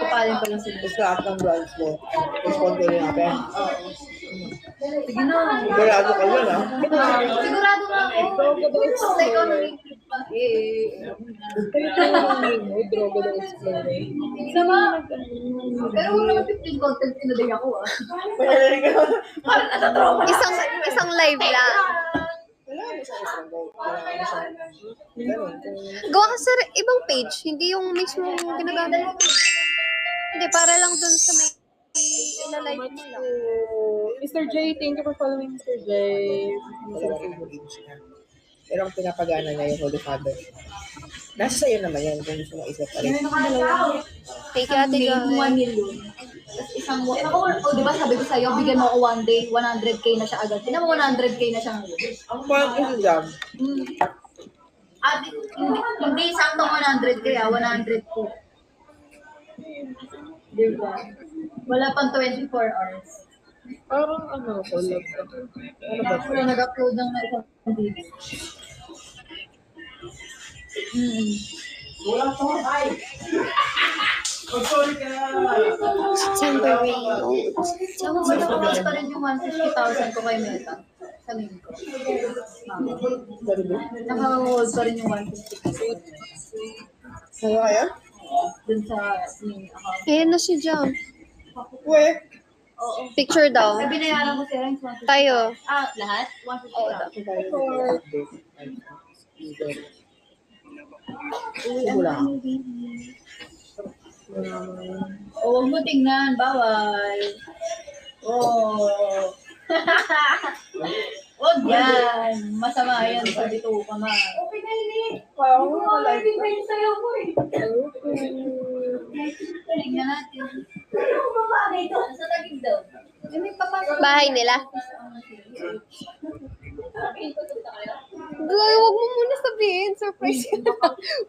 Kapalin ko lang sila. Tapos lahat ng brands mo. Respond ko rin natin. Sige na. Sigurado ka yun, ah. Sigurado nga ako. Sa economy. Droga daw explorer. Sama. Pero wala naman 15 content pinaday ako, ah. Parang natatrauma. Isang live lang. Wala mo siya isang go. Wala mo siya. Ganun. Gawa ka sa ibang page, hindi yung mismo ginagamit. Hindi, para lang dun sa may ilalive mo lang. Mr. J, thank you for following Mr. J. Pero ang pinapagana niya yung Holy Father. Nasa sa'yo naman yan kung gusto mo isip pa rin. Thank you, Ate Joy. 1 million. Tapos isang, ako, di ba sabi ko sa'yo, bigyan mo ako one day, 100k na siya agad. Tignan mo 100k na siya ngayon. Ang parang ito dyan. At hindi saktong 100k, 100 po. Di ba? Wala pang 24 hours. Parang ano, collab ka. Ano ba? Ako na nag-upload ng isang video. Temporary notes. Nakapost pa rin yung 150,000 ko kay Meta. Sa link ko. Naka-hold pa rin yung 150,000. Sa'yo kaya? Dun sa main account. Ayan na si Jam. Uwe. Oo. Picture daw. Ay, binayaran ko si Renz 150,000. Tayo. Lahat? 150,000. Wala. O, huwag mo tingnan. Bawal. Oh. Huwag yan. Masama yan sa bituka ma. Okay na yun eh. Parang wala. sa'yo ko eh. Tingnan natin. Ano ba ba ito? Sa tagig daw. May papasok. Bahay nila. Gay, huwag mo muna sabihin. Surprise ka na.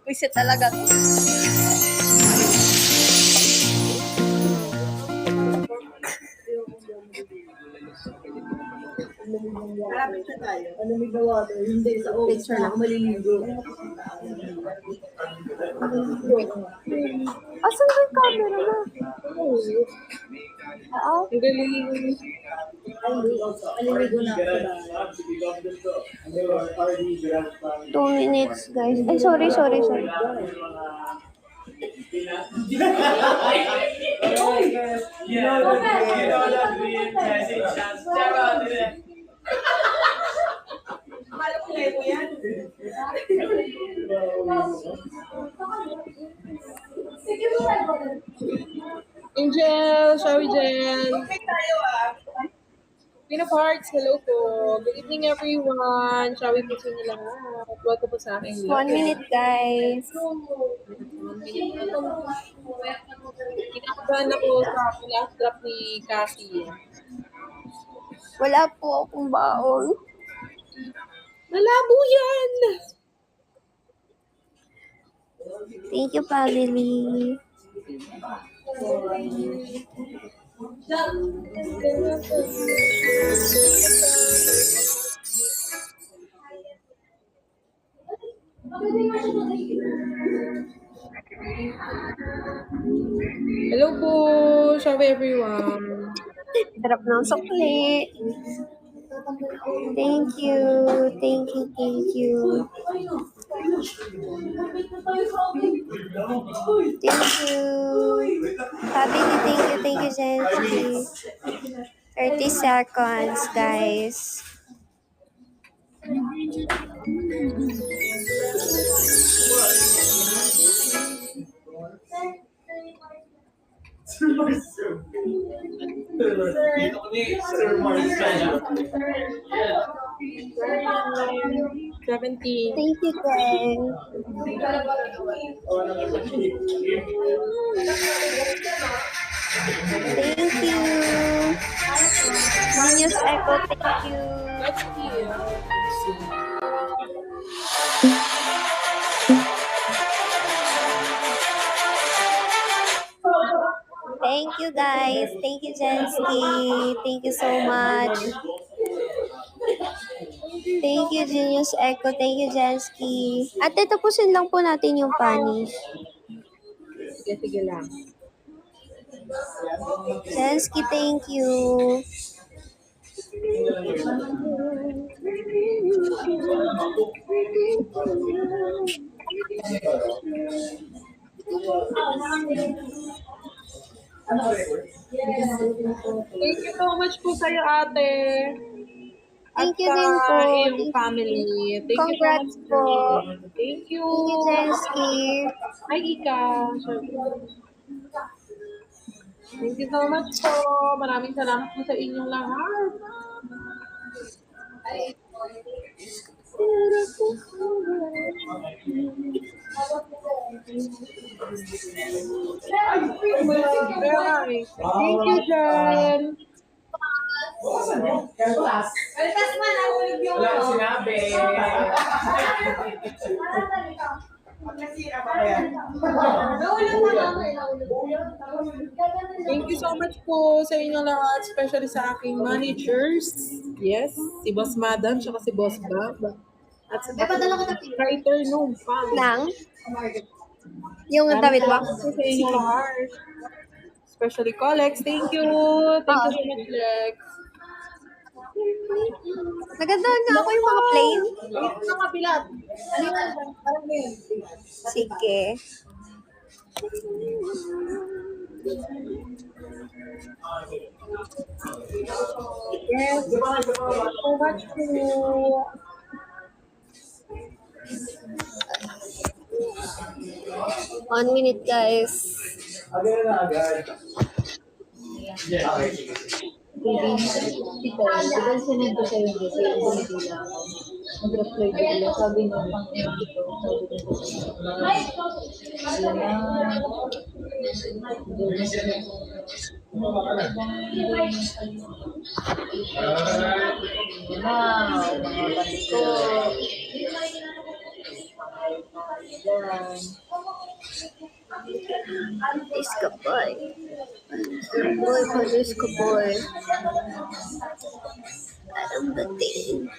Pwede talaga to. Malapit na tayo. Ano may gawa doon? Hindi, sa office na ako maliligo. Asan ba yung camera na? Ah, Ang galing. Maliligo na ako. 2 minutes, guys. Ay, sorry. Angel, Shawi Jen. Queen of Hearts, hello po. Good evening everyone. Shawi po sa inyo lahat. Welcome po sa aking 1 minute, guys. Kinakabahan ako sa last drop ni Cassie. Wala po akong baon. Malabo yan! Thank you, family. Hello po, Shawi everyone. Sarap ng sukli. Thank you. Thank you. Thank you. Family, thank you, Jency. 30 seconds, guys. Seventeen. Thank you, gang. Thank you. Genius Echo, thank you. Let's see. Thank you, guys. Thank you, Jensky. Thank you so much. Thank you, Genius Echo. Thank you, Jensky. At tapusin lang po natin yung punish. Sige lang. Jensky, thank you. Thank you so much po sa'yo, ate. Thank you At din po. sa iyong family. Thank Congrats you so much po. Thank you. Thank you, Jensky. Hi, Ika. Thank you so much po. Maraming salamat po sa inyong lahat. Thank you, Jen. Wala ko sinabi. Thank you so much po sa inyong lahat, especially sa aking managers. Yes, si Boss Madam, tsaka si Boss Bob. At sa writer nung Nang? Yung damit ba? sa inyong lahat. Especially Colex. Thank you. Thank you so much, Lex. Nagandaan nga ako yung mga plain. Sa kabilat. Sige. Yes. Thank you so much po. One minute, guys. Diba sinend ko sa'yo yung kasi yung bumibila ako. Nag-reply bigla. Sabi niya, pang ina ito. Sabi ko, alam na. Wow, mga kapatid ko. Iska boy. Boy, palis ka boy. Parang dating.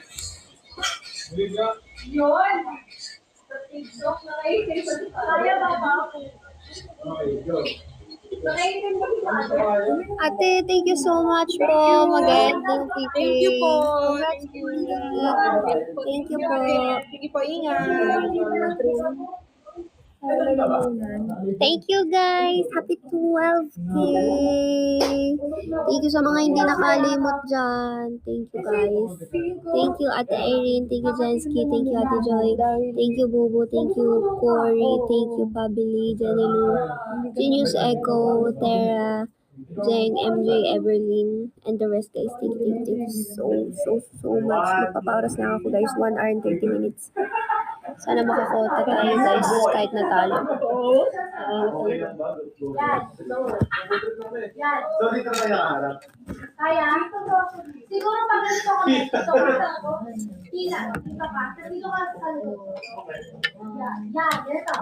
Ate, thank you so much po. Magandang TV. Thank you po. Thank you po. Sige po, ingat. Thank you guys. Happy 12K. Thank you sa mga hindi nakalimot dyan. Thank you guys. Thank you Ate Irene. Thank you Jensky. Thank you Ate Joy. Thank you Bubu. Thank you Cory. Thank you Pabili. Jenny Lou. Genius Echo. Tara. Jeng, MJ, Everlyn, and the rest guys. Thank you so much. Magpapaoras lang ako guys. 1 hour and 30 minutes. Sana makakota tayo guys kahit natalo. So, dito na yung harap. Kaya, siguro pag ganito ko dito ako, pila, dito ka, dito ka sa likod. Yan, dito.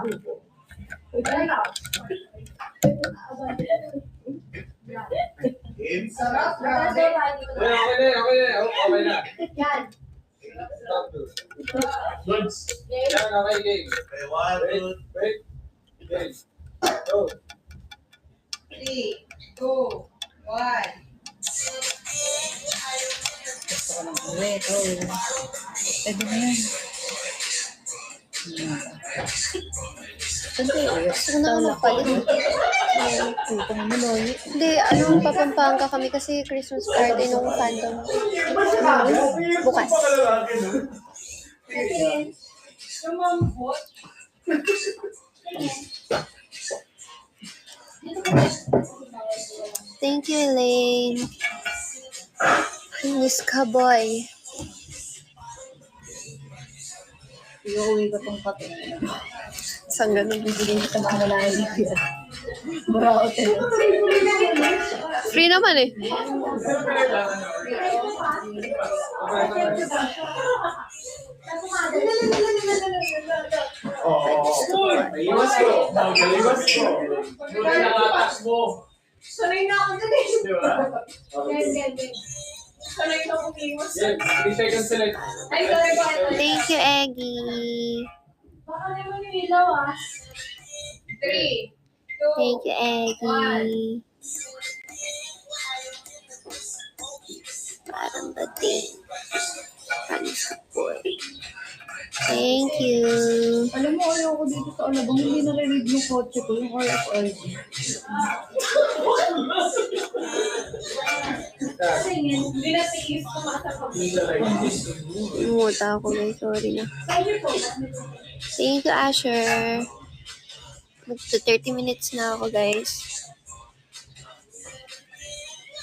Sarap na. Okay na. Yan. Goods. Okay, 1, 2, 3. Go. 3, 2, 1. Pwede na yan. Gusto ko na nga magpalit. Hindi, Papampanga kami kasi Christmas party nung fandom. Bukas. Thank you, Elaine. Miss ka, boy. Iuwi ko tong kape. Saan ganun? Bibigyan kita mga nalahin yan. Burao tayo. Free naman eh. Iwas ko. Iwas ko. Nakatas mo. Sanay na ako dun eh. Di ba? Yan. Sanay na umiwas. Yes, 3 seconds select. Ay, sorry po. Thank you, Eggy. Baka naman yung ilaw ah. 3, 2, Thank you, Eggy. Parang bating. Panis ka po. Thank you. Alam mo, ayoko dito sa Alabang, hindi narinig yung kotse ko, yung RFID. Hindi na tiis kumasa ko. Umuta ako guys. Sorry na. Thank you, Asher. Magto 30 minutes na ako guys.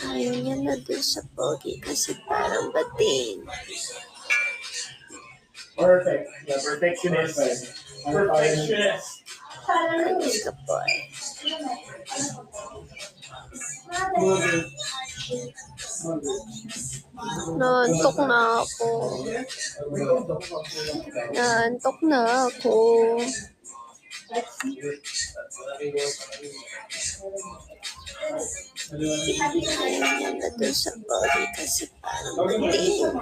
Ayaw niya na dun sa pogi kasi parang bating. Perfect. Yeah, perfectionist. Perfectionist. Panis ka po. Naantok na ako. Naantok na ako. Ayaw niya na dun sa pogi kasi parang bating.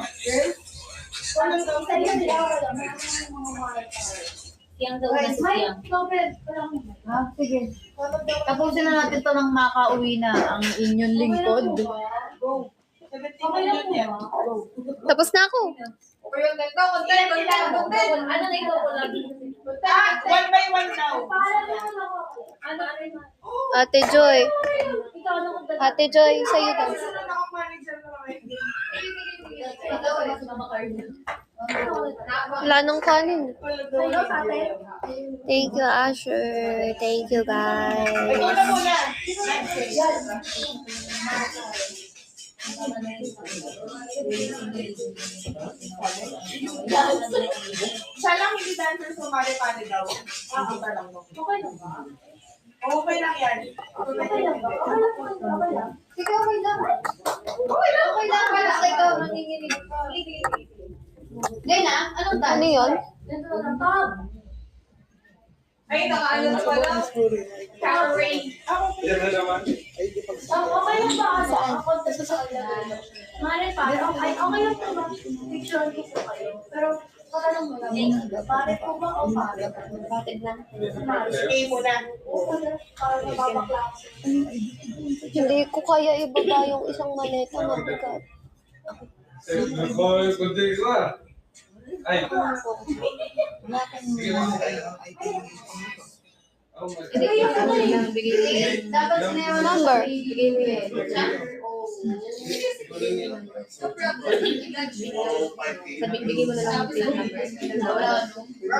Sige. Tapusin na natin to nang makauwi na ang inyong lingkod. Tapos na ako. Ano na ikaw ko lagi? One by one now. Ano? Ate Joy. Ikaw na kung Ate Joy, sa'yo daw. Manager na Wala nang kanin. Sa'yo sa atin? Thank you, Asher. Thank you, guys. Ikaw na muna. Siya lang hindi dancer sumali-pali daw. Hindi ka lang. Okay lang ba? Okay lang yan. Okay lang ba? Okay lang. Ikaw may laman. Okay lang pala. Ikaw nanginginig. Lena, anong Ano yun? Dito na lang top. Ay, nakaano na pala. Karen. Yan na naman. Okay lang ba? Ako sa Mare pa, okay lang po ba? Picture ko po kayo. Pero, parang mo lang. Pare po ba o pare? Bakit na? Okay muna. Parang mababakla. Hindi ko kaya ibaba yung isang maleta na bigat. Nagbawa yung kundi ko ah. Ay. Sige lang. Oh my God. Dapat na yung Number. bigay mo yun. Sabi, bigay mo na lang yung plate number.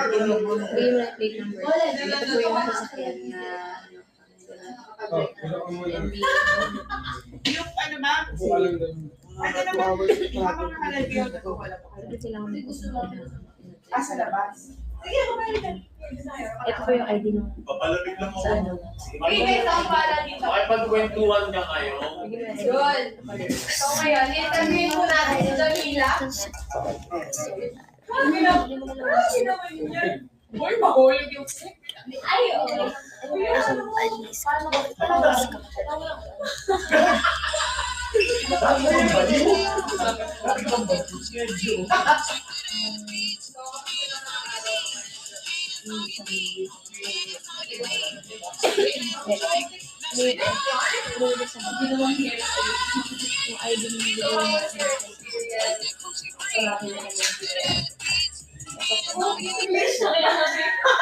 Bigay mo na yung plate number. Ito po yung sasakyan na Oh, wala ko muna. Yung ano ba? Kung alam namin. Ano naman? Habang nakalagay ako ko wala pa. Bakit sila kami gusto Sa labas. Sige, kumain ka. Ito po yung ID nung Papalamig lang sa ano. Bigay sa pala dito. Makipagkwentuhan ka kayo. Yun. So ngayon, interviewin po natin si Jamila. Uy, mahulog yung stick. Ay, okay. Alis ka.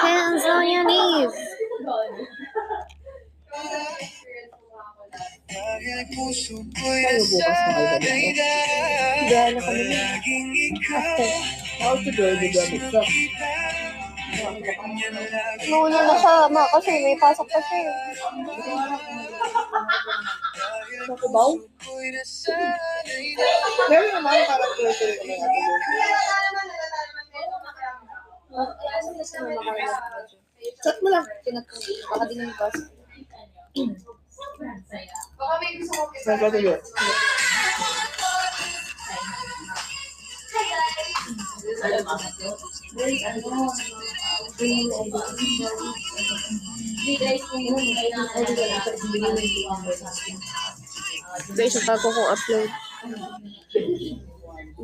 Hands on your knees. Tayo bukas na kayo ba? Gaya na kami. After. How to do the gamit ka? Nauna na siya, ma, kasi may pasok pa siya. Nakubaw? Meron naman parang tuloy-tuloy kami natin doon. Chat mo lang. Baka din yung boss. Baka may gusto ko Saan ka tuloy? Guys, yung bago kong upload.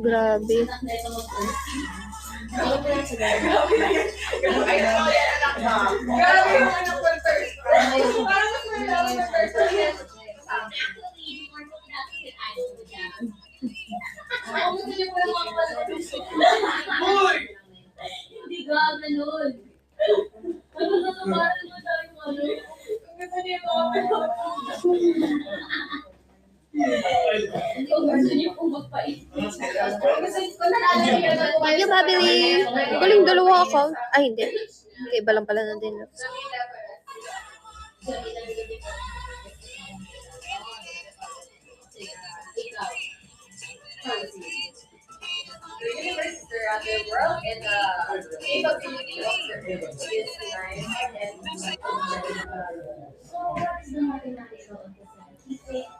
Grabe. Ay, ano yan, anak ba? Grabe yung anak ko first. Parang mas malalaman ng first. Hindi ka ganun. Ano na naman mo tayo ano? Gusto niyo yung mga Hindi ko gusto niyo kung magpait. Thank you, Babili. Galing dalawa ako. Ay, hindi. Okay, iba lang pala na din. The universe is around the world and the capability of the earth is nice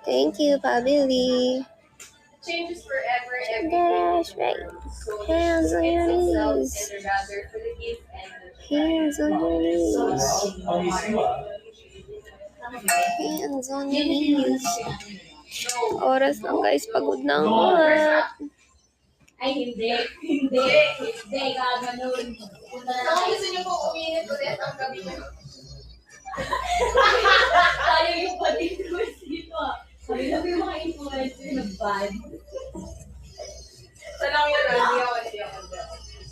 Thank you, Babili. changes forever every That's right. Hands on your knees. and rather for the gift and the Hands on your knees. Pangisi mo ah. Hands on your knees. Oras lang guys, pagod na ako. Ay, hindi. Hindi. Hindi ka ganun. Punta na Kung tayo. gusto niyo po uminit ulit ang gabi niyo. Tayo yung pag-influence dito ah. Sabi na yung mga influencer na bad. Sa lang yun, hindi ako.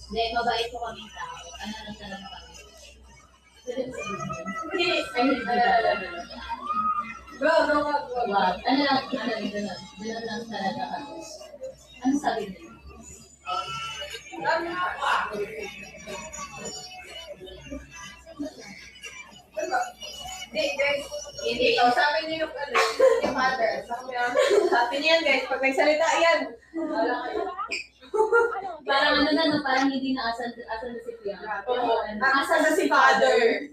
Hindi, mabait ko kaming tao. Ano lang talaga kami. Pwede mo sabihin. Hindi. Ay, hindi ba? Go. Wag. Ano lang, ganun. Ganun lang talaga kami. Ano sabi niyo? Hindi, guys. Hindi. Sabi niyo yung mother. Sabi niyo yan, guys. Pag nagsalita yan. Wala kayo. Parang ano na, no? Parang hindi na asan na si Piang. Asan na si father?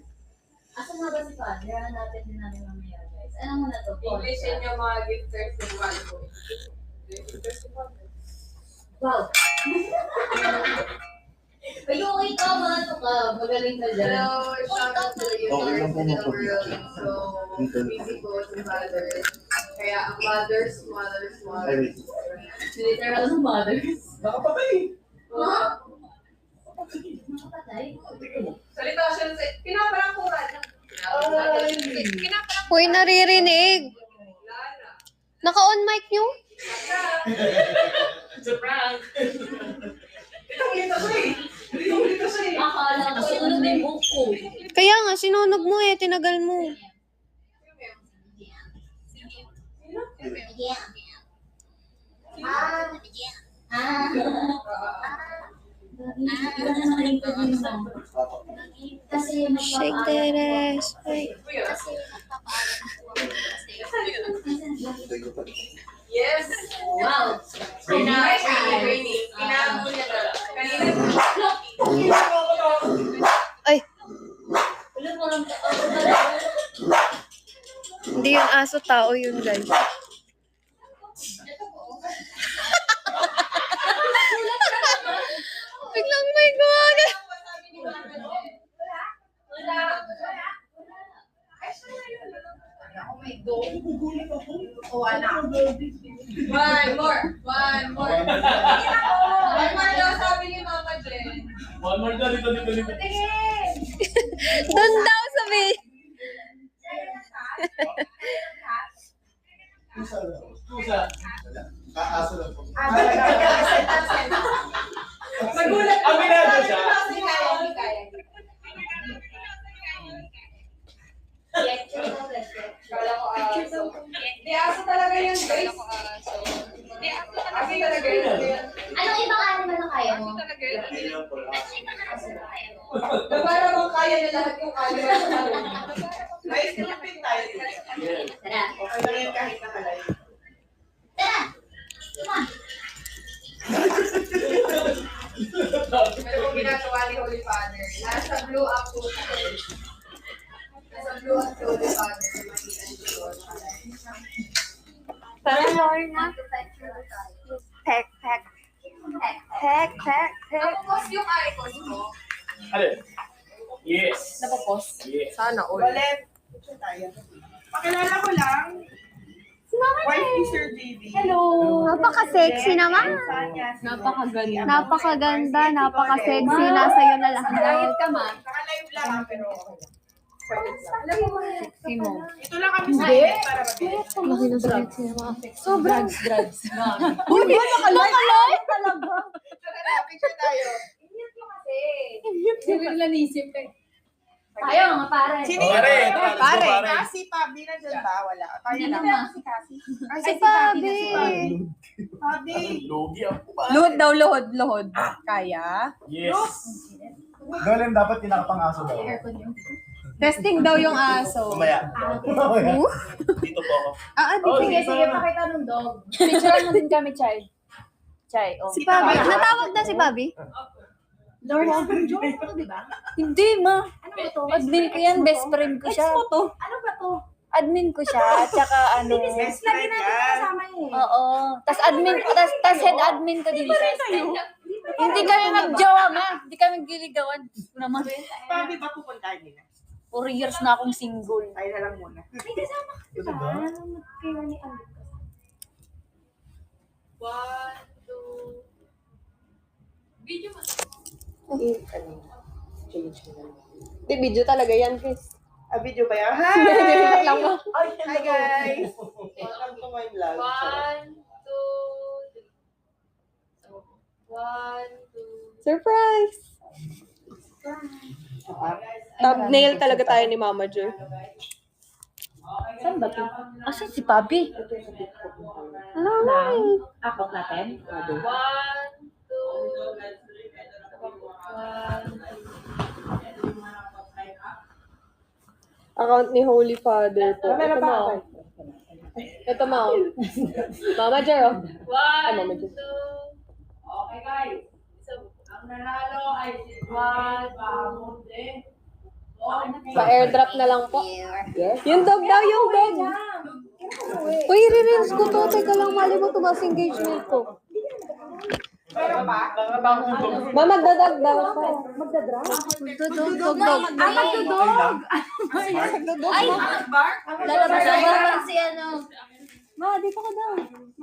Asan nga ba si Father? Hanapin din namin mamaya, guys. Ano mo na to? English yun yung mga gifters ng Waldo. Wow! Ay, okay ka, ano ka? Magaling ka dyan. Hello, shout out to the Okay lang universe po and the world. So, busy po si father. Kaya ang mothers. Ay, wait. Literal na mothers. Nakapatay. Nakapatay? Salita siya sa pinaparangkuran. Pinaparangkuran. Hoy, naririnig. Naka-on mic nyo? It's a prank. Itong-lito siya eh. Akala ko, sunod na yung buhok ko. Kaya nga, sinunog mo eh. Tinagal mo. Kasi Shake that ass. Ay. Yes. Wow! Rainy. Inaabol niya na. Kanina. Ay, Wala mo lang hindi yun aso, tao yun guys. Biglang may gumagay. One more. One more daw sabi ni Mama Jen. One more daw, dito. Doon daw sabi. Pusa. Kaaso lang po. Magulat. Aminado siya. Hindi kaya. Kala ko aso. Hindi, aso talaga yun, guys. Aso talaga yun. Anong ibang animal na kaya mo? Para bang kaya na lahat yung animal sa karoon. Guys, nilapin tayo. Tara. Okay lang yan kahit nakalay. Tara! Pero kung ginagawa ni Holy Father, nasa blue up po tayo. Nasa blue up si Holy Father. Makita niyo po. Parang Lorna. Peck, peck. Peck, peck, peck. Napupos yung icon mo. Ano? Yes. Napupos. Yes. Sana all. Ulit. Pakilala ko lang. Wife ni Sir JV. Hello. Napaka-sexy naman. Napakaganda. Napakaganda, napaka-sexy. Nasa iyo na lahat. Dahil ka ma. Naka-live lang pero Sexy mo. ito lang kami sa live para mabilis. Laki ng sexy naman. Sobrang drugs. Uy, nakalive talaga. Picture tayo. Hindi nila naisip eh. Tayo mga pare. Sino Pare, yun? pare. Kasi Pabi na dyan ba? Wala. Tayo Hindi lang. naman. Si Pabi. Pabi. Lugi ako pa. Luhod daw, luhod. Kaya? Yes. Dolen dapat kinakapang-aso daw. Testing daw yung aso. Kumaya. Dito po ako. Sige, pakita ng dog. Picture mo din kami, Chay. Chay, oh. Si Pabi. Natawag na si Pabi? Lord, di ba? Hindi, ma. Ano ba to? Admin ko yan, best friend ko siya. Ano ba to? Admin ko siya, tsaka ano. Best Lagi friend natin yan. kasama eh. Oo. Tas admin, tas head admin ko din siya. Hindi kami magjowa, ma. Hindi kami giligawan. Naman. Pabi ba pupuntahan nila? 4 years na akong single. Tayo na lang muna. May kasama ka Ito ba? ba? Kaya ni Alec. 1, 2. Change mo na. Di, video talaga yan, Chris. Video ba yan? Joke lang mo. Hi guys! Welcome to my vlog. 1, 2. Surprise! Thumbnail talaga tayo ni Mama Jo. Saan ba to? Asan si Pabi? Ano na eh. Akot natin? 1, 2. Account ni Holy Father po. Ito mo. Ito mo. Mama Jo. Ay, Mama Jo. 1, 2. Okay guys. So, ang nanalo ay si Juan Bamunde. Pa-airdrop na lang po. Yes. Yung dog daw, yung dog. Uy, re-rinse ko to. Teka lang, mali mo tumas engagement ko. Meron pa? Ma, magdadag daw pa. Dog. Magdudog! Ay! Lalabas na ba si ano? Ma, dito ka daw.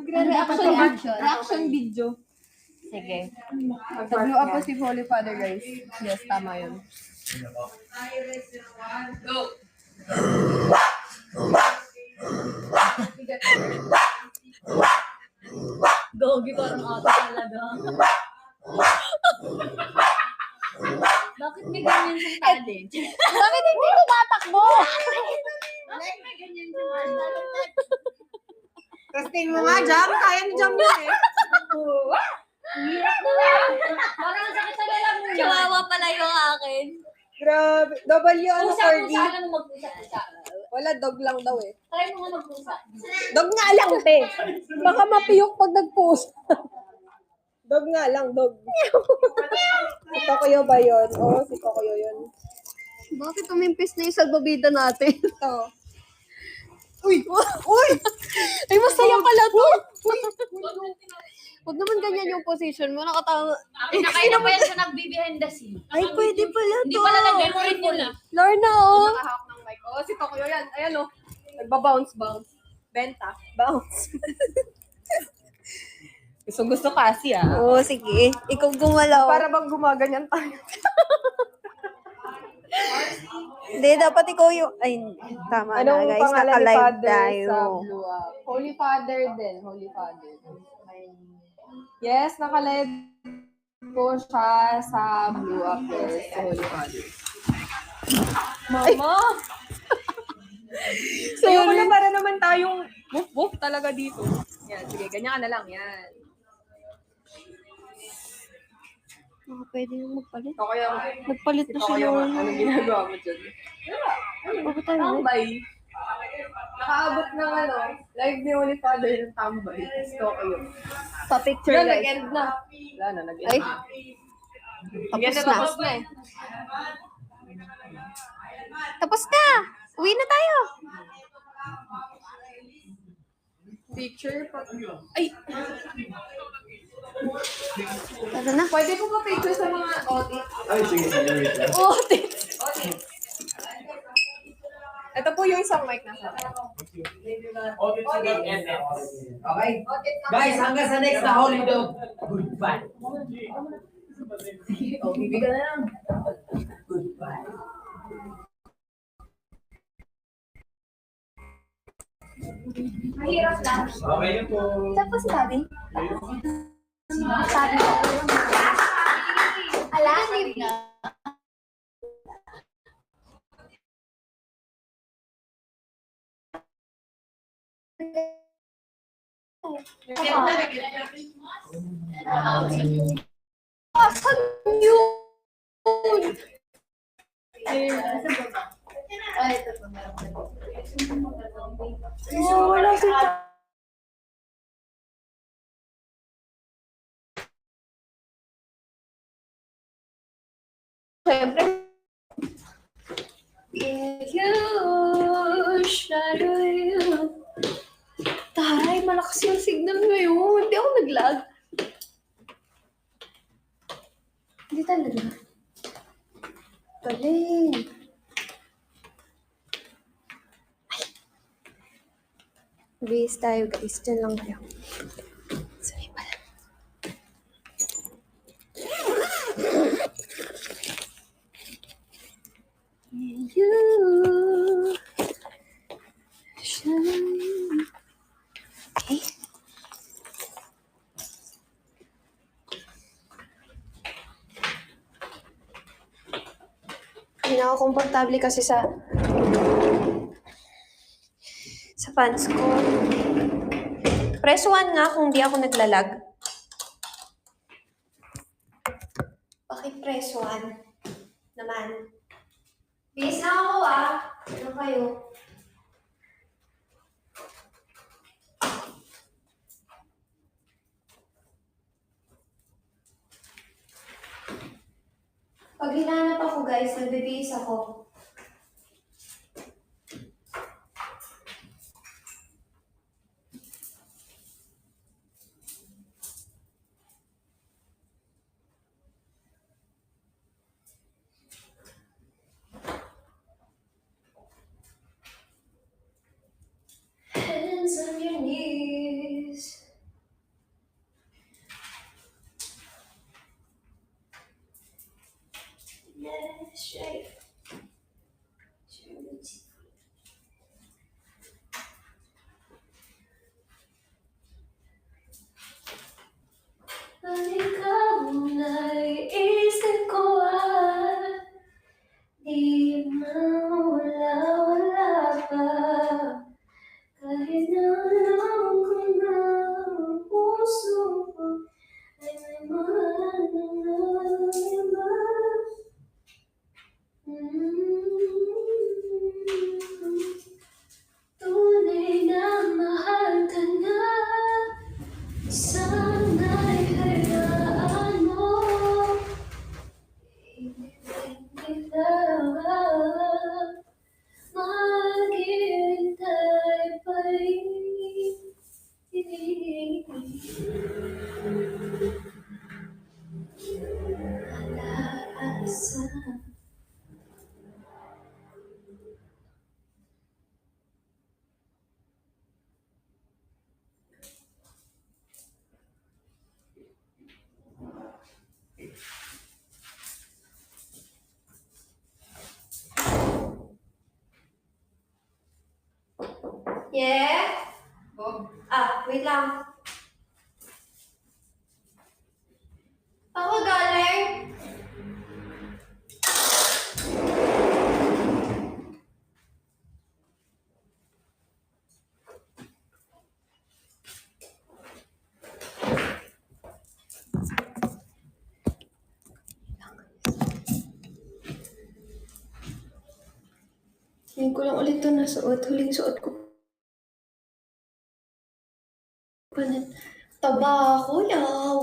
Reaction video. Sige. Nag-blow up po si Holy Father, guys. Yes, tama yun. Go! Gogi ko ang auto talaga. Bakit may ganyan siyang talent? Bakit hindi tumatakbo? Bakit may ganyan siyang talent? Testing mo nga, Jam. Kaya ni Jam yun eh. Parang sakit sa lalang mo. Chihuahua pala yung akin. Grabe. W ano, Fergie? Pusa, alam mo magpusa. Wala, dog lang daw eh. Try mo nga magpusa. Dog nga lang, te. Baka mapiyok pag nag-post. Dog nga lang, dog. Si Kokoyo ba yun? Oo, si Kokoyo yun. Bakit tumimpis na yung salbabida natin? Ito. Uy! Uy! Ay, masaya pala to! Huwag naman ganyan yung position mo. Nakatawa. Nakailan pa yan sa nag-behind the scene. Ay, pwede pala to. Hindi pala lagay mo rin yun ah. Lorna, oh. Nakahawak ng mic. Oo, si Kokoyo yan. Ayan o. Nagba-bounce. Benta. Bounce. Gusto kasi ah. Oo, sige. Ikaw gumalaw. Para bang gumaganyan tayo. Hindi, dapat ikaw yung... Ay, tama Anong na, guys. pangalan ni Naka-live Father tayo. sa Blue Up? Holy Father din. Holy Father. Yes, naka-live po siya sa Blue Up. Yes, sa Holy Father. Mama! So, yun na para naman tayong woof talaga dito. Yan, sige, ganyan ka na lang. Yan. Baka pwede yung magpalit. Ako yung... Nagpalit na si Ako yung... Lorna. Anong ginagawa mo dyan? Bakit tayo? Tambay. Nakaabot ng ano, live ni Holy Father ng tambay. Gusto ko yun. Pa-picture, Wala, guys. nag-end na. Wala na, nag-end Ay. na. Tapos na. Tapos na eh. Tapos na! Uwi na tayo! Picture pa. Ay! Tara na. Pwede po ba picture sa mga audit? Ay, sige, sige, wait lang. Audit! Ito po yung isang mic na sa Audit sa NX. Okay? Guys, hanggang sa next na holiday. Goodbye. Oh, bibigyan na lang. Goodbye. Mahirap lang. Okay na po. Saan po si Bobby? Sabi ko. Ala, leave na. Asan yun? Wala si Siyempre. You, shadow you. Taray, malakas yung signal ngayon. Hindi ako nag-lag. Hindi talaga. Galing. Base tayo guys. Diyan lang kayo. Sorry pala. You shine. Okay. Hindi na ako komportable kasi sa pants ko. Press 1 nga kung di ako naglalag. Bakit press 1? Naman. Bis na ako Ano kayo? Pag hinanap ako guys, nagbibihis ako. Hands on your knees. Let's shake. Ikaw naiisip ko di mawala pa. Kahit na alam ko na ang puso ko ay may mahal na iba. Tunay na mahal ka na. Sana'y hayaan mo. Ibigin kita. Maghintay pa rin. Alaasa. Yeah? Wait lang. Ako galing. Ngayon ko lang ulit ito nasuot. Huling suot ko. Taba ako, yaw.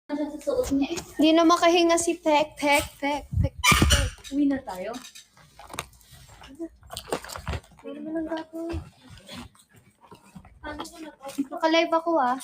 Susuot niya eh. Hindi na makahinga si Pek. Uwi na tayo. Ano naman ang gagawin? Naka-live ako ah.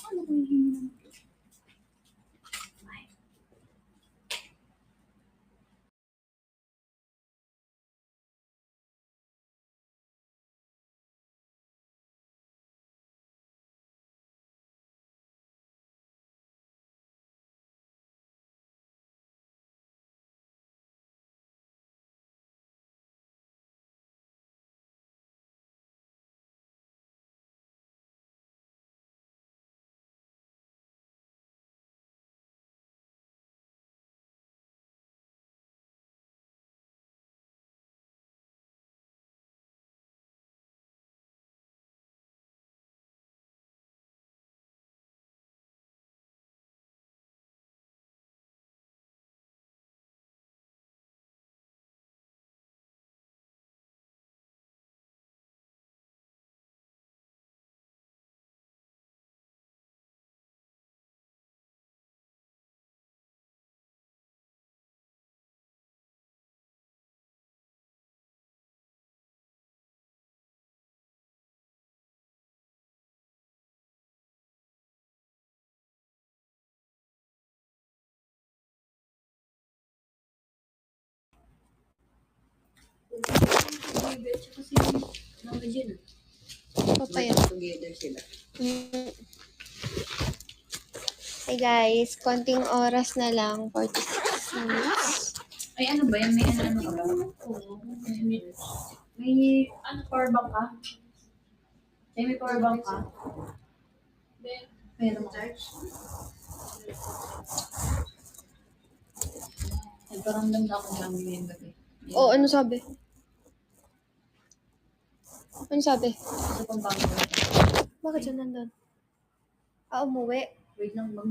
Papaya. Together sila. Hey guys, konting oras na lang. 46 minutes. Ay, ano ba yan? May ano ka ba? Oo. May ano, power bank ka? Ay, may power bank ka? Meron ka. Nagparamdam na ako ng ngayong gabi. Oh, ano sabi? Ano sabi? Sa pambango. Bakit siya nandun? Umuwi. Wait lang, mag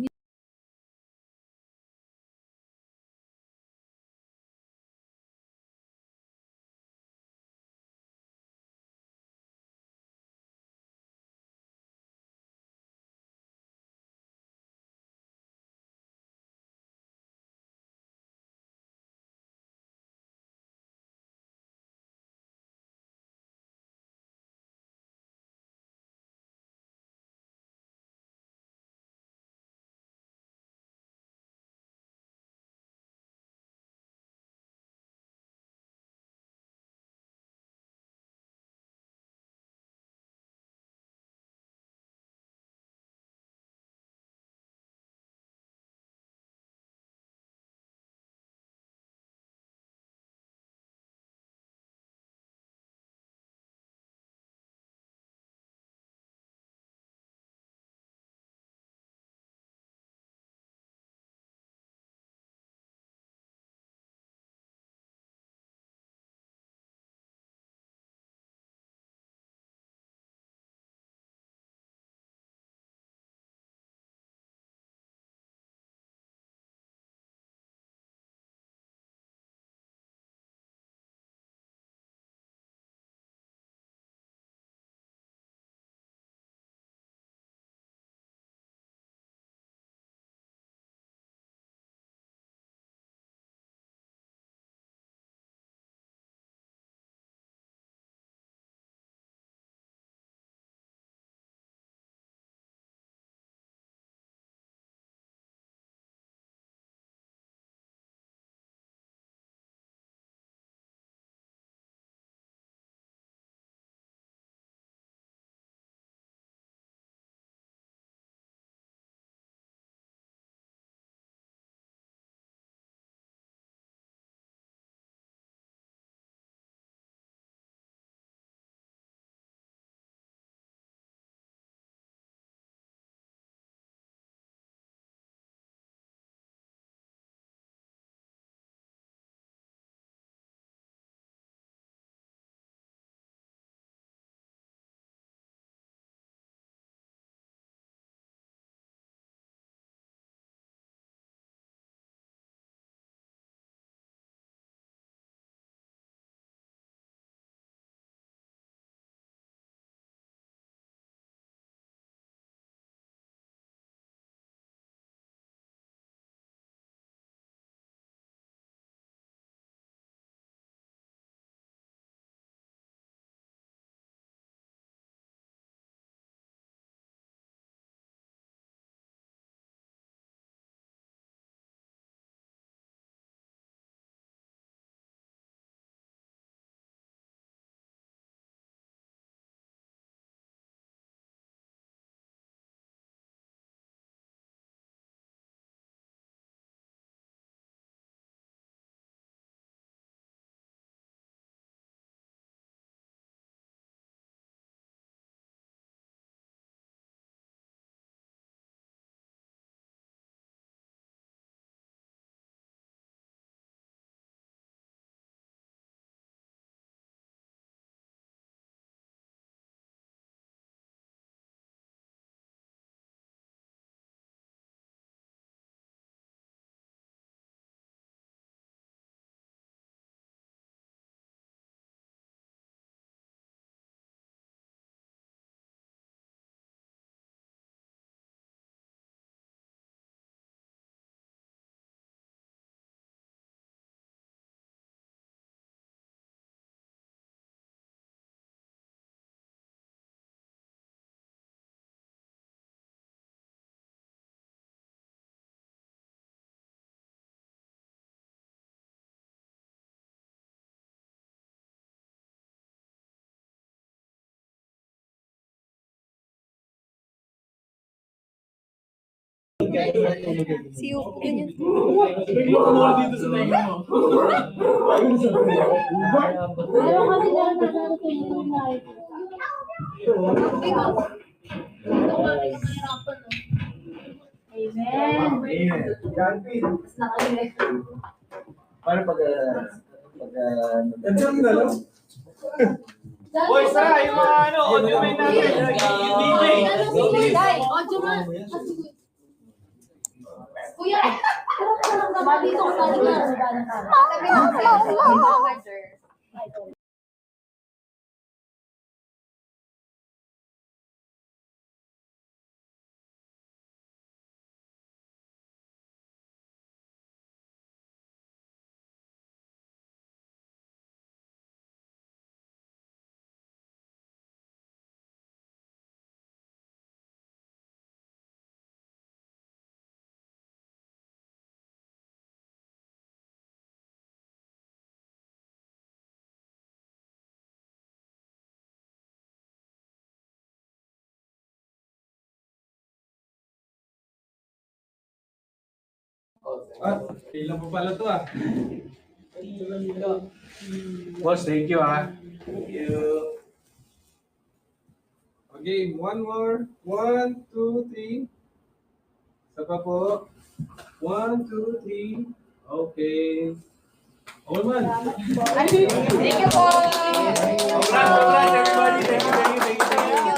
Si Yuko, ganyan. Meron kasi dyan na darating yung night. Amen. Mas nakalilek. Paano pag... Boy, Sara, yung mga audio may natin. Dai, audio man. Kuya, bali ko sa kanila. Ilan pa pala to ah. Boss, thank you ah. Thank you. Okay, one more. 1, 2, 3. Isa pa po. 1, 2, 3. Okay. All man. Thank you po. Congrats everybody. Thank you.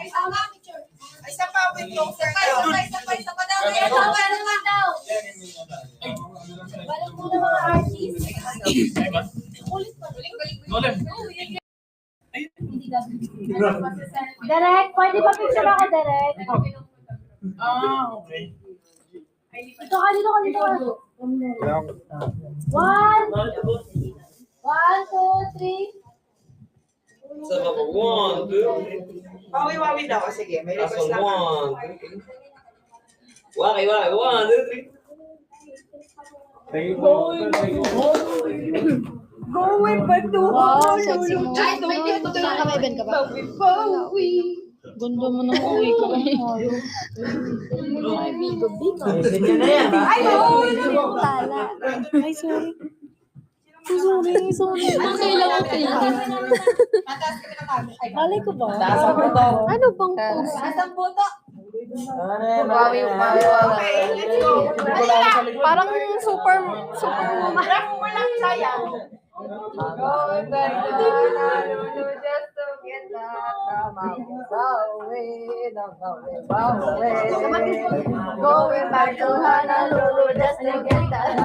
Ay, sama, picture. Ay, isa pa, wait long, sir. Isa pa daw. Isa pa daw. Balik mo na mga artist. Derek, pwede ba picture ako, Derek? Okay. Dito ka, dito ka, dito ka. 1, 2, 3. Sama ko, 1, 2, 3. Wawi-wawi daw. Sige, may request Aso, lang. 1, 2, 3. Waki, 1, 2, 3. Thank you po. Thank you po. Going back to Wow, sexy mo. Guys, may TikTok Saan ka, may event ka ba? Gundo mo na ko eh. Ay, bigo-bigo. Sige na yan ah. Ay, Tala. Ay, sorry. Sorry. Okay lang. Mataas ka na kami. Ay, Malay ko ba? Taas ang buto. Ano bang post? Asang buto. Wawi. Okay, let's go. Parang super woman. Rap mo lang sayang. Going back to Honolulu just to get that from away. Going back to Honolulu just to get that.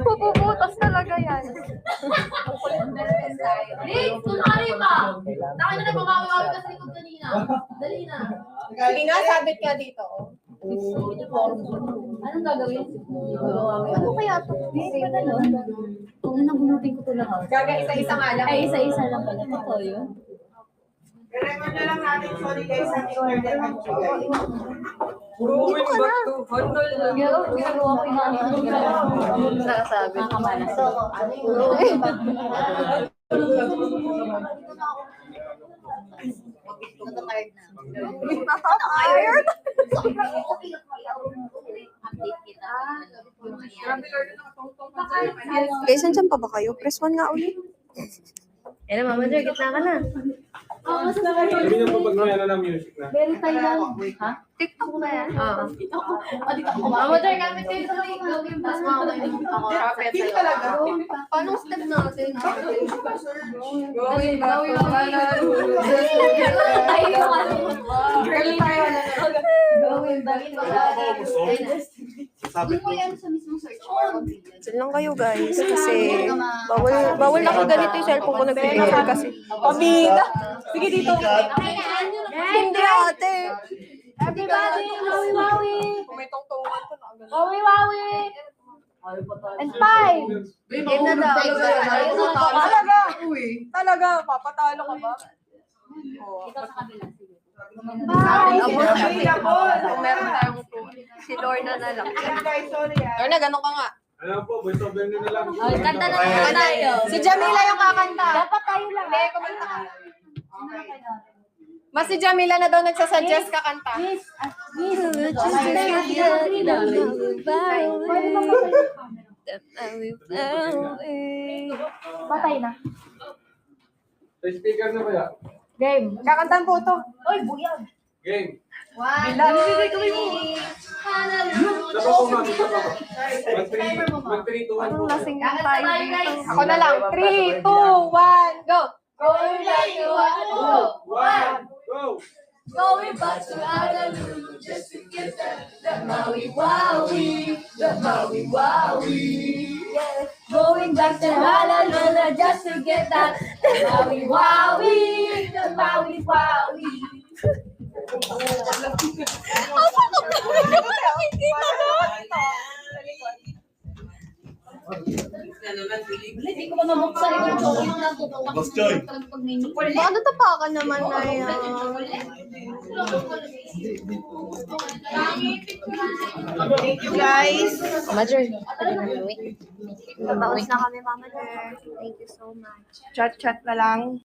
Pupuputas talaga yan. Liz, kunwari pa. Taka na nagmamawi-wawi ka sa likod kanina. Dali na. Sige nga, sabit ka dito. Anong gagawin? Ano kaya ito? Kung nabunutin ko ito lahat. Gaga isa-isa nga lang. Ay, isa-isa lang pala. Ito yun. I-record na lang natin. Sorry guys, sa internet ang chigay. Dito ka na. Ginagawa ko yung Nakasabi. nakakamalas. So, ano yung natatired na. Nakaka-iron. Update kita. Guys, nandiyan pa ba kayo? Press 1 nga ulit. Eh na, Mama Jer, gitna ka na. Mas Sabi niyo po pag may ano na music na. verify lang. Ha? TikTok na yan. Oo. Dito ako. Mama Jer, gamit kayo sa link. Tapos ako. Hindi talaga. Paano step natin? Going back to Honolulu just to get that. Girl tayo na. Going back to Honolulu. Sabi ko yan sa mismong search. Chill lang kayo guys. Kasi bawal nakaganito yung cellphone ko. Nag-picture kasi. Pabida! Sige dito. Hindi ate. Everybody, wawi-wawi. Kung may tungtungan ko na. Wawi-wawi. And 5. Game na daw. Talaga? Talaga? Papatalo ka ba? Ikaw sa kabila. Sige. Bye! Available. Kung meron tayong si Lorna na lang. Guys, sorry ah. Lorna, ganun ka nga. Alam po, voice over nyo na lang. Kanta na lang tayo. Si Jamila yung kakanta. Dapat tayo lang. Hindi, kumanta ka. Mas si Jamila na daw nagsasuggest ka kanta. Patay na. Sa speaker na kaya? Game. Kakantan po ito. Oy, buyag. Game. One, Bilan. Isa pa po, ma'am. Isa pa po. Mag-3 to 1 po. Lasing na Kakanta tayo tayo, dito. guys. Ako na lang. 3, 2, 1, go! Going back to Honolulu. Go! Going back to Honolulu just to get that Maui Wowie, the Maui Wowie. Yeah. Going back to Honolulu just to get that Maui Wowie, the Maui Wowie. Hindi ko pa mabuksan yung Boss Joy. Ano tapakan naman na yan? Thank you, guys. Mama Joy. Tapos na kami, Mama Jer. Thank you so much. Chat-chat na lang.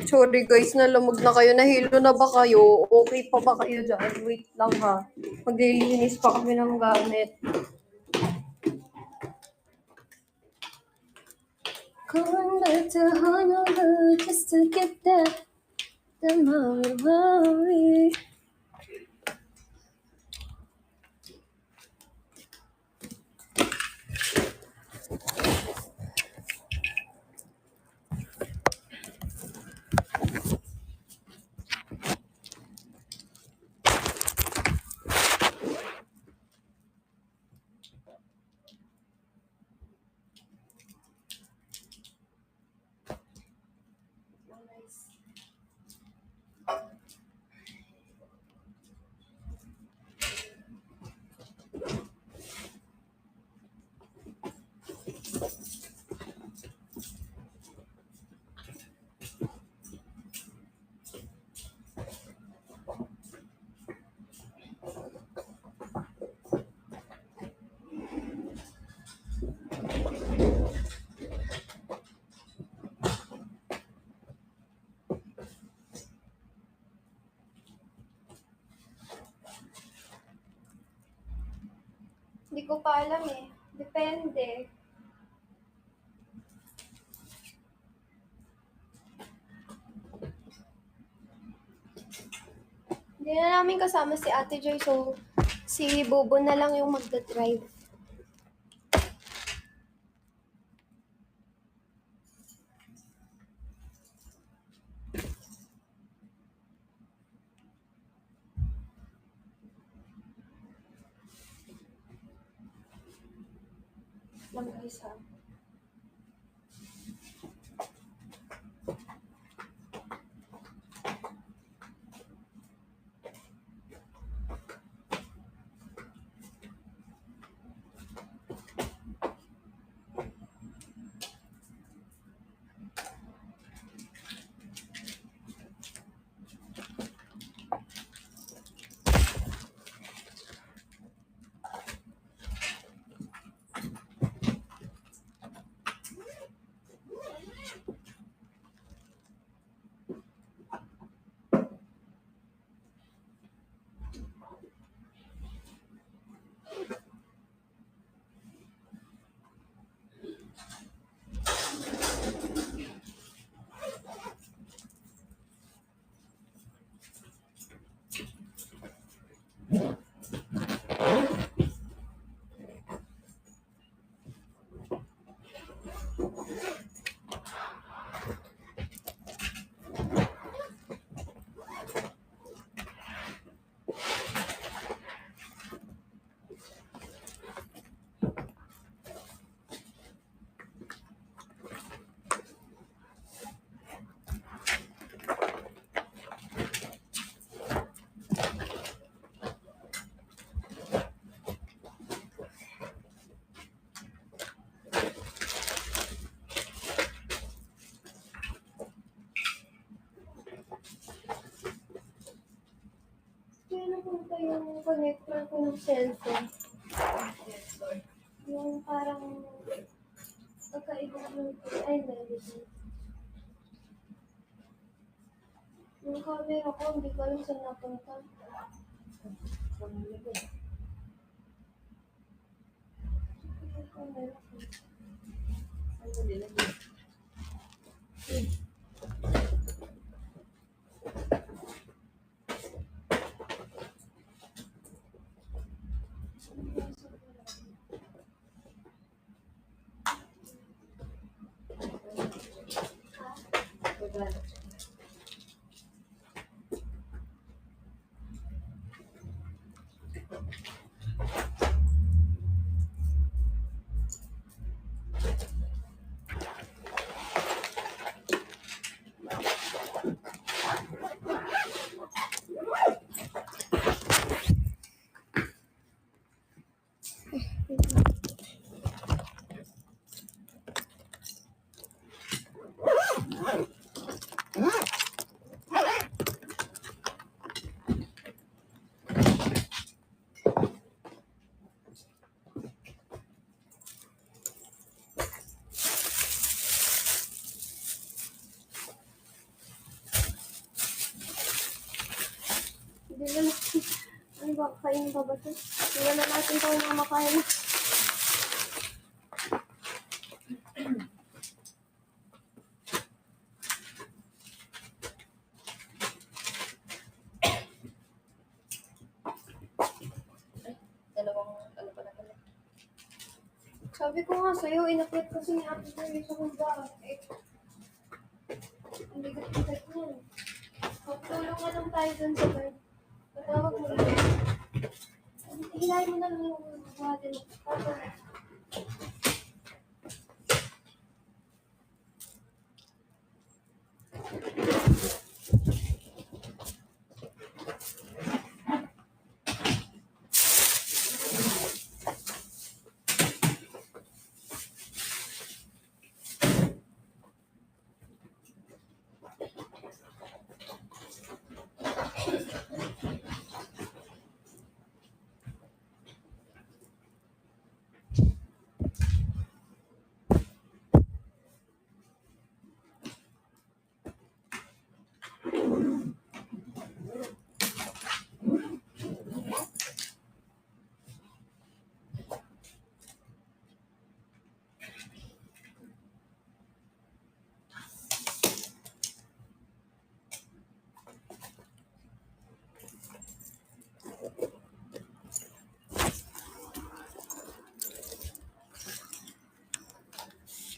Sorry guys, nalamog na kayo. Nahilo na ba kayo? Okay pa ba kayo dyan? Wait lang ha. Maglilinis pa kami ng gamit. Going back to Honolulu just to get that the Maui Wowie. Hindi ko pa alam eh. Depende. Hindi na namin kasama si Ate Joy, so si Bobo na lang yung magdadrive. Lang guys ha. Kaya napunta yung connector ko ng cellphone. Yung parang pagkaibang ay medicine. Yung camera ko, hindi ko alam saan napunta. Yung camera ko. Hindi na natin. Ano ba? Kain ba ba ito? Hindi na natin ito yung makain. Sabi ko nga sa'yo, inakyat kasi ni Ate Joy sa baba. Hindi gat-gat niyan. Magtulong nga lang tayo dun sa bed. Patawag mo lang. Hilahin mo na lang yung buhatin mo.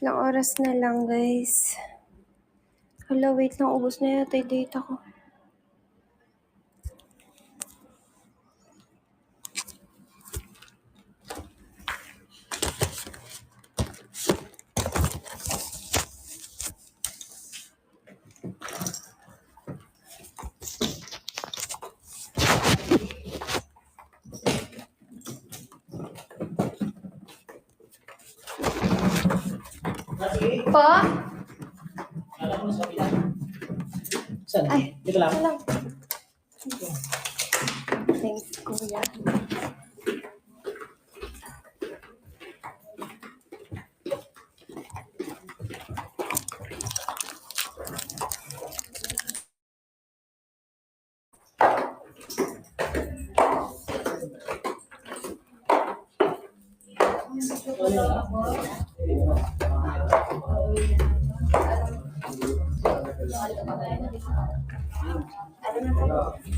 Ilang oras na lang, guys. Hala, wait lang. Ubus na yata yung data ko. Po? Saan? Ay. Dito lang. Wala. Thanks, kuya.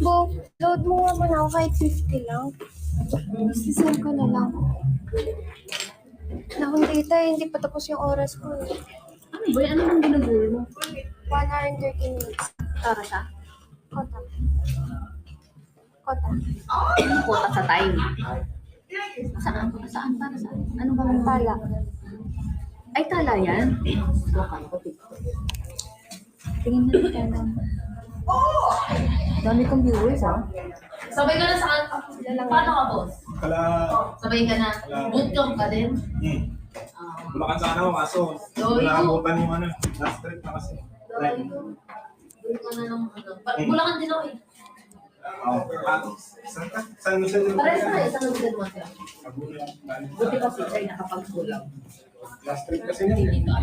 Bo, load mo nga muna ako kahit 50 lang. Sisend ko na lang. Nakong data, hindi pa tapos yung oras ko. Ano ba? Ano bang ginaguro mo? 1 hour and 30 minutes. Para sa? Kota. Kota. Anong quota sa time? Saan? Saan? Para saan? Ano ba ang Tala. Ay, tala yan? Tingin na rin tala. Dami kong viewers, ha? Sabay ka na sa paano ka, boss? Kala, Sabay ka na. Bootcamp ka din? bulakan sana ako, kaso nakabutan yung ano, last trip na kasi. Doon ka na ng Bulacan din ako eh. Saan mo siya? Parehas na eh, isang nagdad mo siya. Buti pa si Chay nakapagkulang. Last trip kasi niya.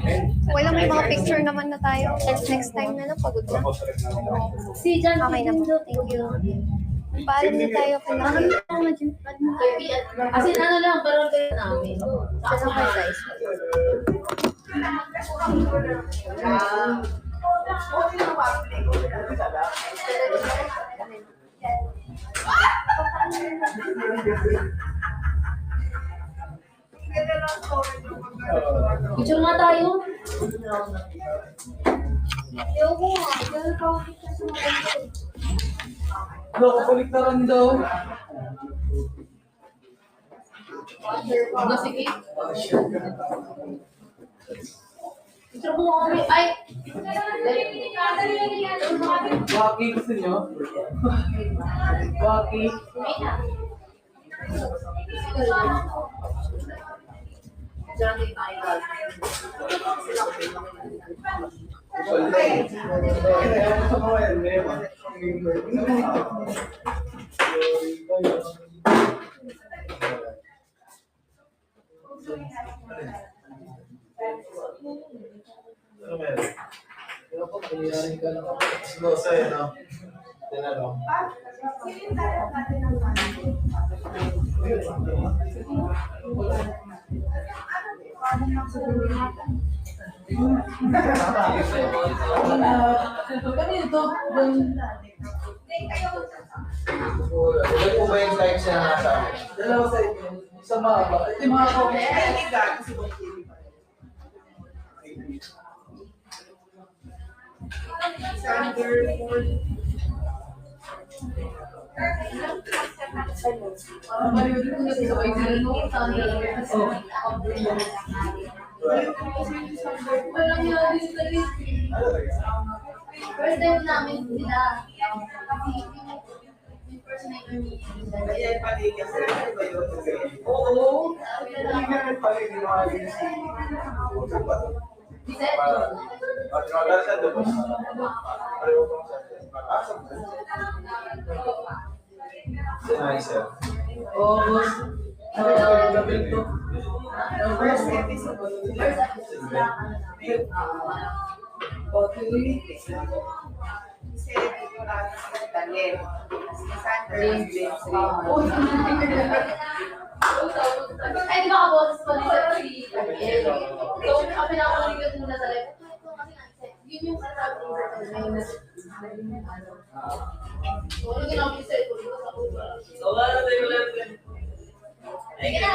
Wala, may mga picture naman na tayo. Next time na lang, pagod na. Si Jan, Okay na po. Thank you. Paalam na tayo kay As in, ano lang, parang kayo namin. Ano kayo, guys? Picture nga tayo. Ayoko nga. Dahil pa ako picture sa mga Kapaliktaran daw. Ano, sige. Picture mo kami. Ay! Waki gusto nyo? Waki. Kanito? Ilan po ba yung likes na nasa akin? Dalawa sa inyo. Isa mahaba. Ito yung mga First time namin sila. Impersonator ni Oo. Biset. Nice. August. Labing to. First episode. Okay. Ay, di ba ka boses pa rin sa si So, kami na ako naligot muna sa live. Yun yung sinasabi ko sa kanya. So, ano ginawa ko sa ito? Thank you.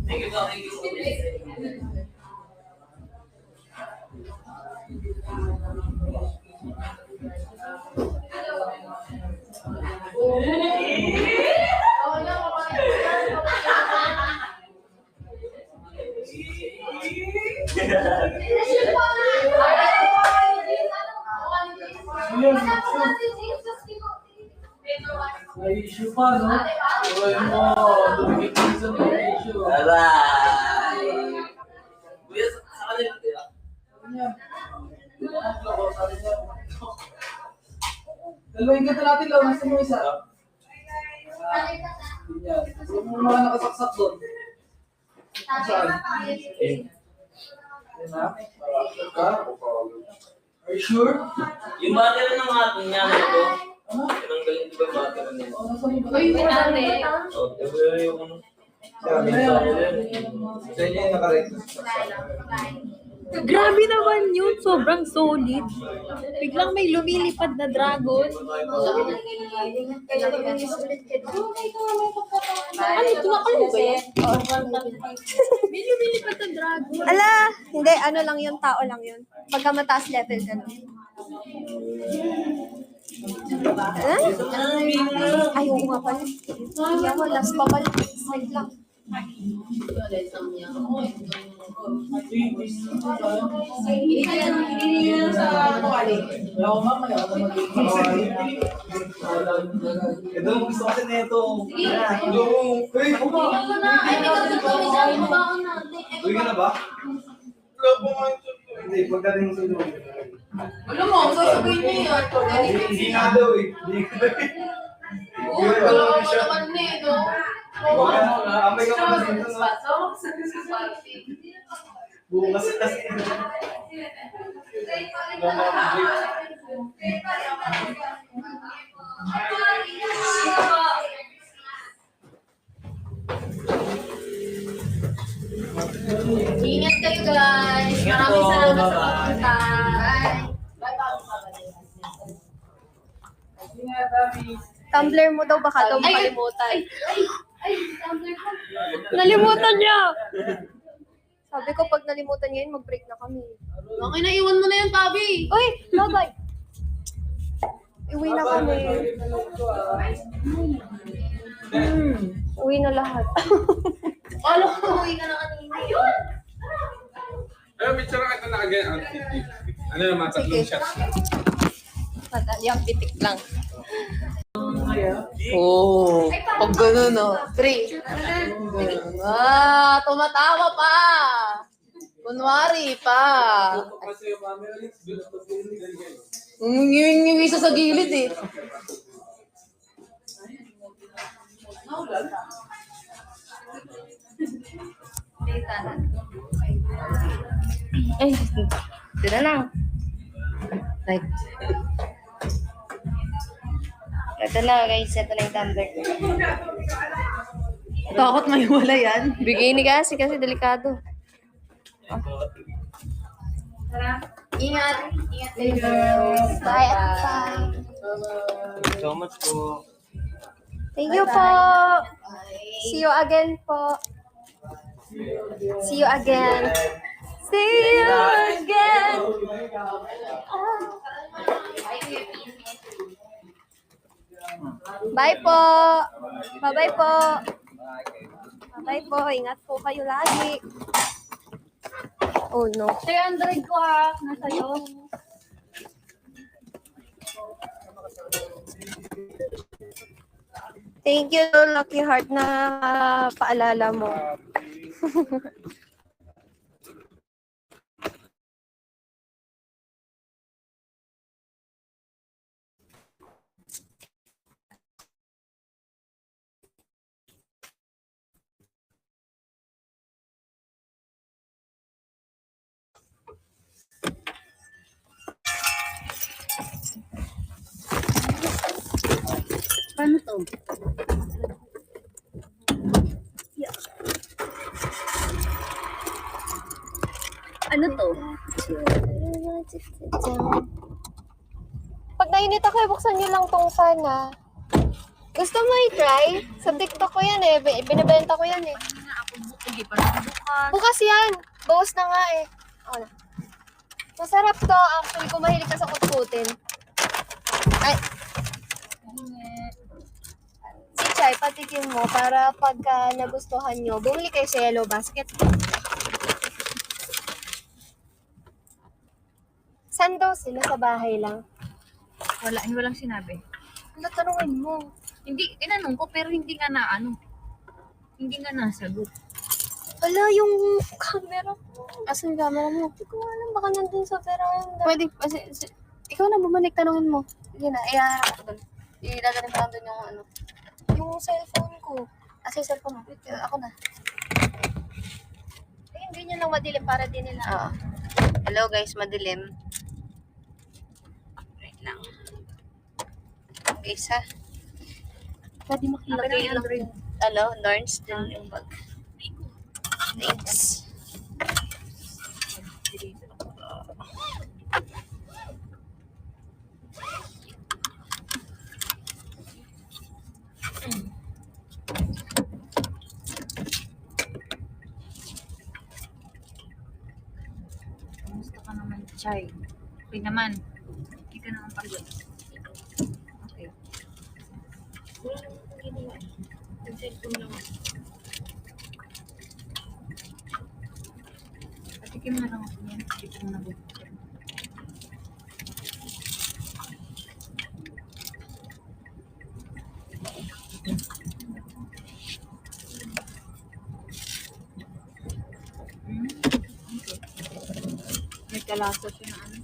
Thank you. May issue pa, no? Uy mo, tumigil sa may issue. Aray! Kuya, sa kanila kaya? Dalawin ka natin lang, nasa mo isa. Yan. Huwag mo mga nakasaksak doon. Saan? Yan na? Are you sure? Yung battery ng ating niya na ito, tinanggalin ko ba yung battery niya? Oh, nasa yung Uy, pinate. Oh, diba yung ano? Sa inyo yung nakarect. Grabe naman yun. Sobrang solid. Biglang may lumilipad na dragon. Ano, tumakalo ba yan? May lumilipad na dragon. Ala, hindi, ano lang yun, tao lang yun. Pagka mataas level ka lang. Ay, oo nga pala. Hindi ako, last pa pala. Wait lang. Hindi na sa kawali. Ako mamaya, ako magiging. Ito ang gusto kasi nito. Sige. Uy, kuma! Ay, may katutuloy sa akin. Mabaon na. Uy ka na ba? Hindi, pagdating mo sa ilo. Alam mo, sasabihin niyo yan. Hindi nga daw eh. Hindi ka daw eh. Oo, wala mo naman na eh, no? Amay ka pa dito na. Bukas kasi. Ingat kayo guys. Maraming salamat sa pagpunta. Tumbler mo daw, baka daw makalimutan. Nalimutan niya! Sabi ko, pag nalimutan niya yun, mag-break na kami. Okay na, iwan mo na yan, Tabi. Uy, babay! Iwi na kami. Uwi na lahat. Alam ko, uwi ka na kanina. Ayun! Ayun, may tsara ka na again. Ano naman, tatlong shots na. Matalyang pitik lang. Oh, pag gano'n, no? 3. Tumatawa pa. Kunwari pa. Kasi yung camera, let's do it. Ngiwi sa gilid eh. Ay, ito na lang. Like, ito na guys, ito na yung tumbler. Takot may wala yan. Bigay ni kasi delikado. Ingat. Ingat kayo, girls. Bye. Bye. So much po. Thank you po. See you again po. See you again. See you again. Bye po. Bye-bye po. Bye po. Ingat po kayo lagi. Oh no. 300 ko ha. Nasa'yo. Thank you, Lucky Heart, na paalala mo. Paano to? Ano to? Pag nainit ako, buksan nyo lang tong fan, ha. Gusto mo i-try? Sa TikTok ko yan eh. Binibenta ko yan eh. Hindi pa nakabukas. Bukas yan. Bawas na nga eh. Oh, na. Masarap to. Actually, kung mahilig ka sa kutkutin. Ay. Si Chay, patikim mo para pagka nagustuhan nyo, bumili kayo sa Yellow Basket. Saan daw sila? Sa bahay lang? Walang sinabi. Ano, tanungin mo. Hindi, tinanong ko, pero hindi nga na ano. Hindi nga nasagot. Wala yung camera ko. Asan yung camera mo? Hindi ko alam, baka nandun sa veranda. Pwede, ikaw na bumalik, tanungin mo. Sige na, iyaharap ko doon. Idagaling pa doon yung ano. Yung cellphone ko. Asa yung cellphone mo? Ako na. Ay, hindi nyo lang madilim para din nila. Oo. Hello guys, madilim. Wait lang. Guys ha. Pwede makilagay lang. Ano, Norns din yung bag. Thanks. Gusto ka naman, Chay. Okay naman. Hindi ka naman pagod. Okay. Nag-cellphone lang ako. Patikim na lang ako yan. Patikim na ako. May kalasa siya na ano.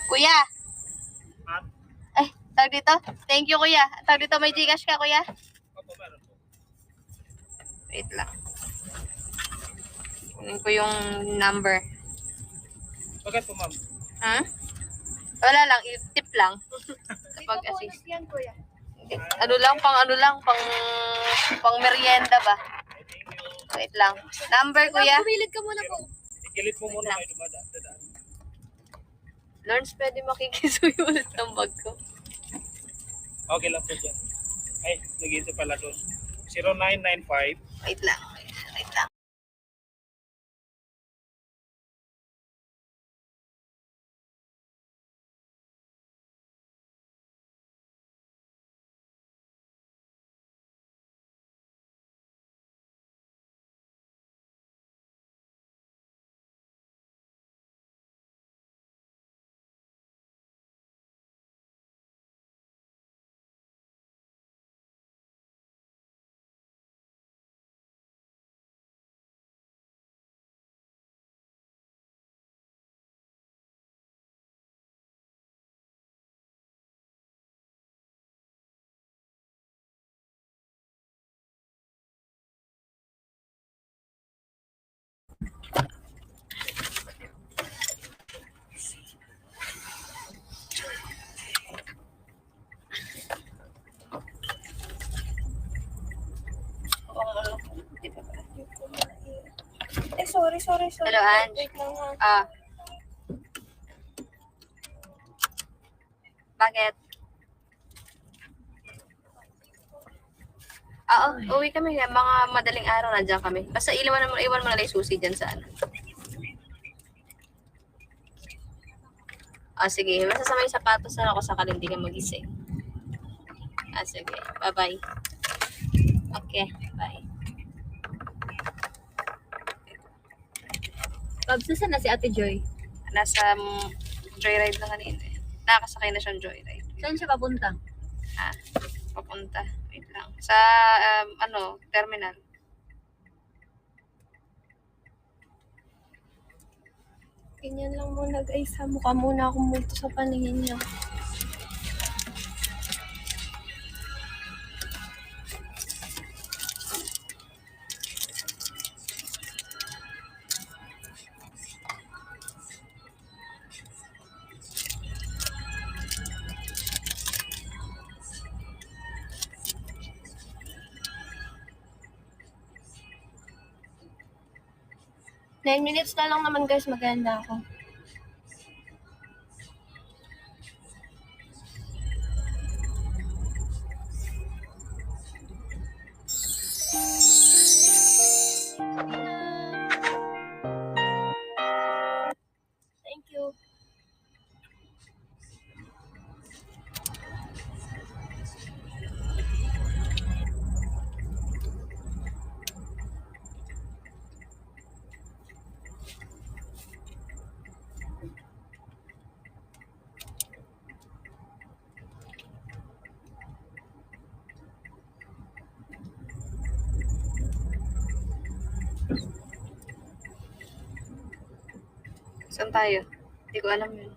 Kuya! Ay, tawag dito? Thank you, kuya. Tawag dito, may Gcash ka, kuya? Wait lang. Kunin ko yung number. Bakit po, ma'am? Ha? Wala lang, tip lang. Kapag assist. Ano lang, pang merienda ba? Wait lang. Number, kuya? Pumilid ka muna po. Ikilit mo muna kayo dumadaan. Lawrence, pwede makikisuyo ulit ng bag ko. Okay lang po dyan. Ay, nag-ito pala doon. 0995 Wait lang. Wait lang. Sorry. Hello, Ange. Bakit? Oo, uwi kami. Mga madaling araw nandiyan kami. Basta iwan mo na lang yung susi dyan sa ano. Sige. Basta sa may sapatos na ako sa hindi ka magising. Sige. Bye-bye. Okay, bye. Pabs, saan na si Ate Joy? Nasa joyride na kanina. Nakakasakay na siyang joyride. Saan siya papunta? Papunta. Wait lang. Sa, terminal. Ganyan lang muna guys. Mukha muna akong multo sa paningin niya. Nine minutes na lang naman guys, maganda ako. Saan tayo? Hindi ko alam yun.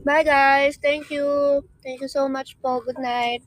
Bye guys. Thank you. Thank you so much po. Good night.